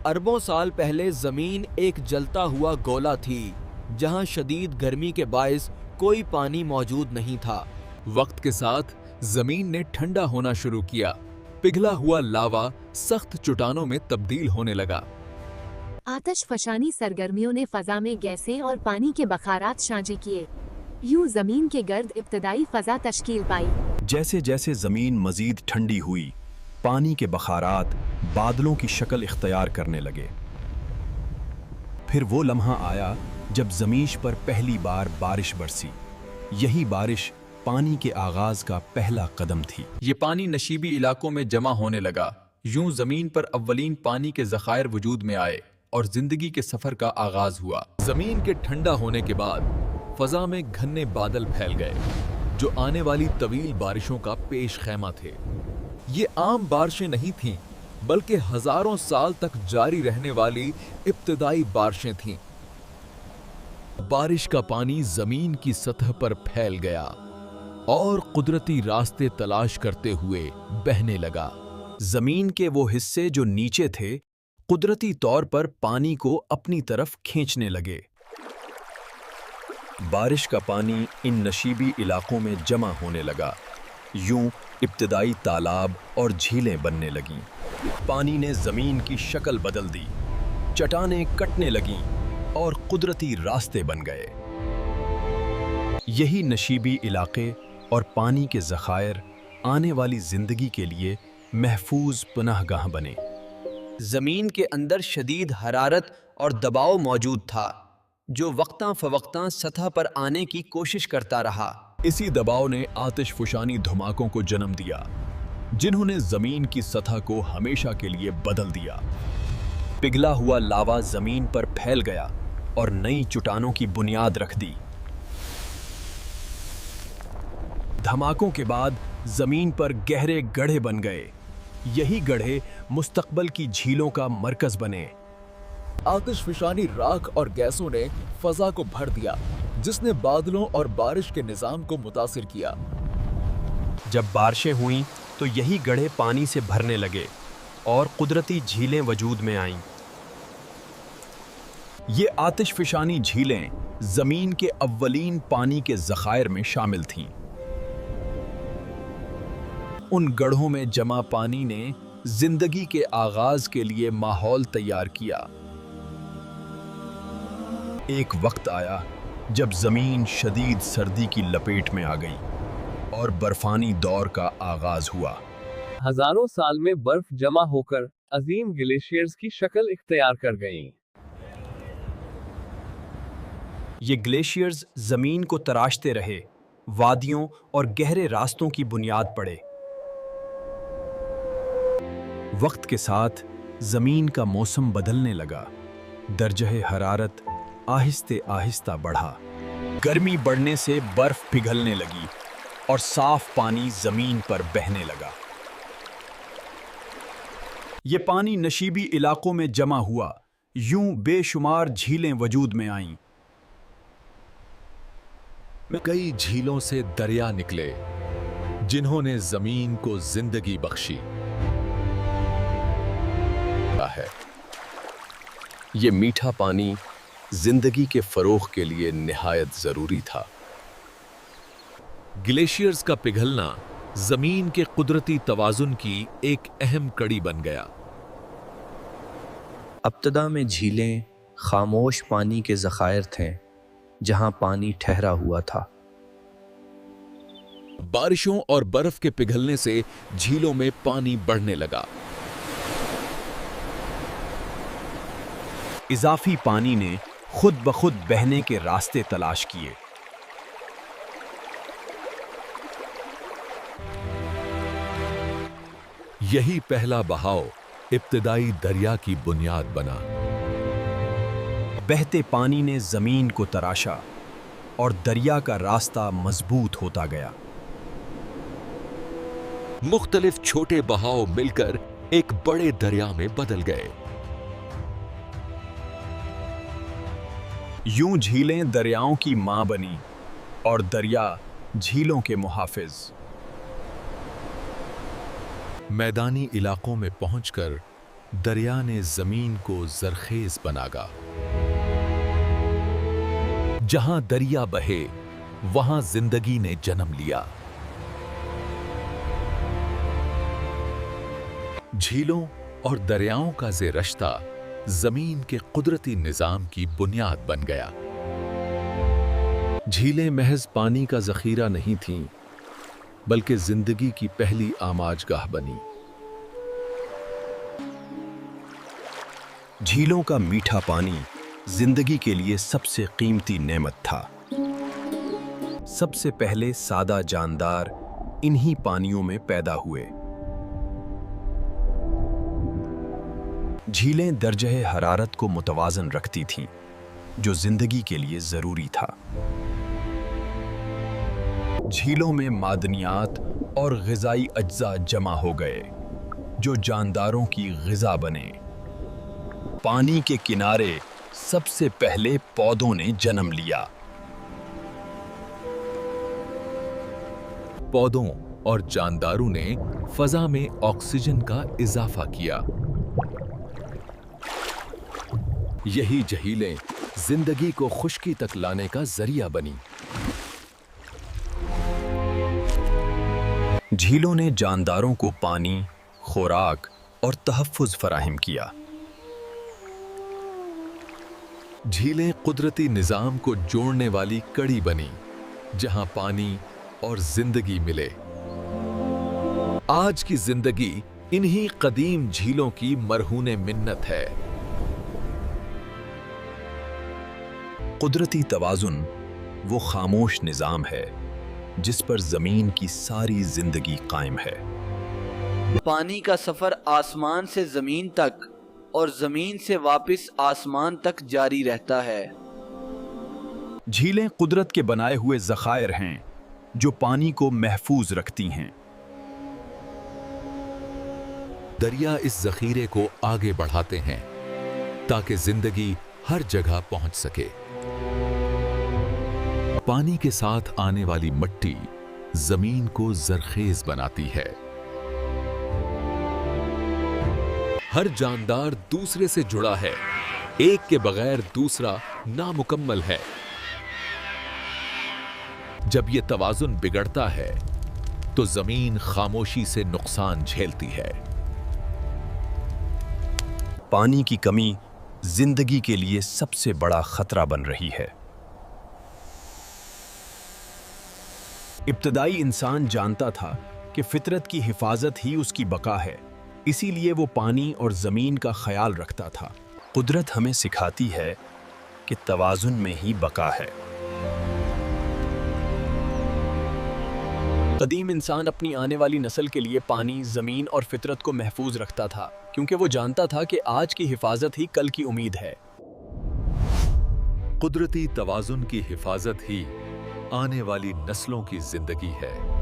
अरबों साल पहले जमीन एक जलता हुआ गोला थी जहां शदीद गर्मी के बायस कोई पानी मौजूद नहीं था। वक्त के साथ जमीन ने ठंडा होना शुरू किया। पिघला हुआ लावा सख्त चट्टानों में तब्दील होने लगा। आतिशफशानी सरगर्मियों ने फजा में गैसें और पानी के बखारात शांचे किए। यूं जमीन के गर्द इब्तदाई फजा तश्कील पाई। जैसे जैसे जमीन मजीद ठंडी हुई, पानी के बखारात बादलों की शक्ल इख्तियार करने लगे। फिर वो लम्हा आया जब ज़मीन पर पहली बार बारिश बरसी। यही बारिश पानी के आगाज का पहला कदम थी। ये पानी नशीबी इलाकों में जमा होने लगा। यूं जमीन पर अव्वलीन पानी के ज़खायर वजूद में आए और जिंदगी के सफर का आगाज हुआ। जमीन के ठंडा होने के बाद फजा में घने बादल फैल गए जो आने वाली तवील बारिशों का पेश खैमा थे। ये आम बारिशें नहीं थीं, बल्कि हजारों साल तक जारी रहने वाली इब्तिदाई बारिशें थीं। बारिश का पानी जमीन की सतह पर फैल गया और कुदरती रास्ते तलाश करते हुए बहने लगा। जमीन के वो हिस्से जो नीचे थे कुदरती तौर पर पानी को अपनी तरफ खींचने लगे। बारिश का पानी इन नशीबी इलाकों में जमा होने लगा। यूं इब्तिदाई तालाब और झीलें बनने लगीं। पानी ने जमीन की शक्ल बदल दी, चट्टानें कटने लगीं और कुदरती रास्ते बन गए। यही नशीबी इलाके और पानी के ज़खायर आने वाली जिंदगी के लिए महफूज पनाहगाह बने। जमीन के अंदर शदीद हरारत और दबाव मौजूद था जो वक्ता फवक्ता सतह पर आने की कोशिश करता रहा। इसी दबाव ने आतिशफशानी धमाकों को जन्म दिया जिन्होंने जमीन की सतह को हमेशा के लिए बदल दिया। पिघला हुआ लावा जमीन पर फैल गया और नई चट्टानों की बुनियाद रख दी। धमाकों के बाद जमीन पर गहरे गड्ढे बन गए। यही गड्ढे मुस्तकबल की झीलों का मरकज बने। आतिशफशानी राख और गैसों ने फजा को भर दिया जिसने बादलों और बारिश के निजाम को मुतासिर किया। जब बारिशें हुईं तो यही गड्ढे पानी से भरने लगे और कुदरती झीलें वजूद में आईं। ये आतिशफशानी झीलें जमीन के अव्वलीन पानी के ज़खायर में शामिल थीं। उन गड्ढों में जमा पानी ने जिंदगी के आगाज के लिए माहौल तैयार किया। एक वक्त आया जब जमीन शदीद सर्दी की लपेट में आ गई और बर्फानी दौर का आगाज हुआ। हजारों साल में बर्फ जमा होकर अजीम ग्लेशियर्स की शक्ल इख्तियार कर गईं। ये ग्लेशियर्स जमीन को तराशते रहे, वादियों और गहरे रास्तों की बुनियाद पड़े। वक्त के साथ जमीन का मौसम बदलने लगा। दर्जे हरारत आहिस्ते आहिस्ता बढ़ा। गर्मी बढ़ने से बर्फ पिघलने लगी और साफ पानी जमीन पर बहने लगा। ये पानी नशीबी इलाकों में जमा हुआ। यूं बेशुमार झीलें वजूद में आईं। कई झीलों से दरिया निकले जिन्होंने जमीन को जिंदगी बख्शी है। ये मीठा पानी जिंदगी के फरोग के लिए निहायत जरूरी था। ग्लेशियर्स का पिघलना जमीन के कुदरती तवाजुन की एक अहम कड़ी बन गया। अब्तदा में झीलें खामोश पानी के ज़खायर थे जहां पानी ठहरा हुआ था। बारिशों और बर्फ के पिघलने से झीलों में पानी बढ़ने लगा। इजाफी पानी ने खुद ब खुद बहने के रास्ते तलाश किए। यही पहला बहाव इब्तिदाई दरिया की बुनियाद बना। बहते पानी ने जमीन को तराशा और दरिया का रास्ता मजबूत होता गया। मुख्तलिफ छोटे बहाव मिलकर एक बड़े दरिया में बदल गए। यूं झीलें दरियाओं की मां बनी और दरिया झीलों के मुहाफिज। मैदानी इलाकों में पहुंचकर دریا نے زمین کو زرخیز بناگا۔ جہاں دریا بہے وہاں زندگی نے جنم لیا۔ جھیلوں اور دریاؤں کا یہ رشتہ زمین کے قدرتی نظام کی بنیاد بن گیا۔ جھیلیں محض پانی کا ذخیرہ نہیں تھیں، بلکہ زندگی کی پہلی آماج گاہ بنی۔ جھیلوں کا میٹھا پانی زندگی کے لیے سب سے قیمتی نعمت تھا۔ سب سے پہلے سادہ جاندار انہی پانیوں میں پیدا ہوئے۔ جھیلیں درجہ حرارت کو متوازن رکھتی تھیں، جو زندگی کے لیے ضروری تھا۔ جھیلوں میں معدنیات اور غذائی اجزاء جمع ہو گئے، جو جانداروں کی غذا بنے۔ پانی کے کنارے سب سے پہلے پودوں نے جنم لیا۔ پودوں اور جانداروں نے فضا میں آکسیجن کا اضافہ کیا۔ یہی جھیلیں زندگی کو خشکی تک لانے کا ذریعہ بنی۔ جھیلوں نے جانداروں کو پانی، خوراک اور تحفظ فراہم کیا۔ جھیلیں قدرتی نظام کو جوڑنے والی کڑی بنی، جہاں پانی اور زندگی ملے۔ آج کی زندگی انہی قدیم جھیلوں کی مرہون منت ہے۔ قدرتی توازن وہ خاموش نظام ہے جس پر زمین کی ساری زندگی قائم ہے۔ پانی کا سفر آسمان سے زمین تک اور زمین سے واپس آسمان تک جاری رہتا ہے۔ جھیلیں قدرت کے بنائے ہوئے ذخائر ہیں جو پانی کو محفوظ رکھتی ہیں۔ دریا اس ذخیرے کو آگے بڑھاتے ہیں تاکہ زندگی ہر جگہ پہنچ سکے۔ پانی کے ساتھ آنے والی مٹی زمین کو زرخیز بناتی ہے۔ ہر جاندار دوسرے سے جڑا ہے، ایک کے بغیر دوسرا نامکمل ہے۔ جب یہ توازن بگڑتا ہے تو زمین خاموشی سے نقصان جھیلتی ہے۔ پانی کی کمی زندگی کے لیے سب سے بڑا خطرہ بن رہی ہے۔ ابتدائی انسان جانتا تھا کہ فطرت کی حفاظت ہی اس کی بقا ہے، اسی لیے وہ پانی اور زمین کا خیال رکھتا تھا۔ قدرت ہمیں سکھاتی ہے کہ توازن میں ہی بقا ہے۔ قدیم انسان اپنی آنے والی نسل کے لیے پانی، زمین اور فطرت کو محفوظ رکھتا تھا، کیونکہ وہ جانتا تھا کہ آج کی حفاظت ہی کل کی امید ہے۔ قدرتی توازن کی حفاظت ہی آنے والی نسلوں کی زندگی ہے۔